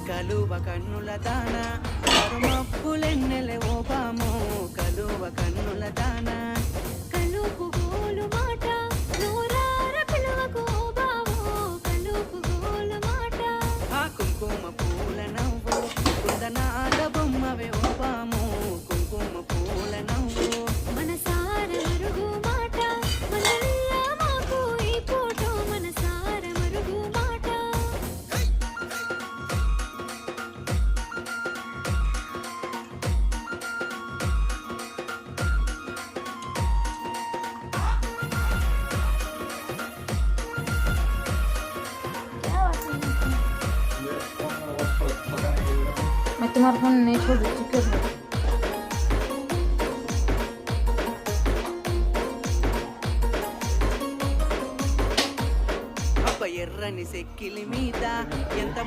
కలువ కన్నుల దాన మబ్బులెన్నెలే ఓ బామో కలువ కన్నుల దాన కలుపు గోలు మాట నూరార పిలువకు బావో కలుపు గోలు మాట ఆ కుంకుమ పూల నవ్వు కుందనాల బొమ్మవే ఓ బామో కుంకుమ పూల నవ్వు మనసార మరుగు మాట మనల్లా మాకు ఈ పూట మనసార మరుగు మాట मैं तुम्हारा फोन नहीं छोड़ चुके हो అబ్బ ఎర్రని సెక్కిలి మీద ఎంత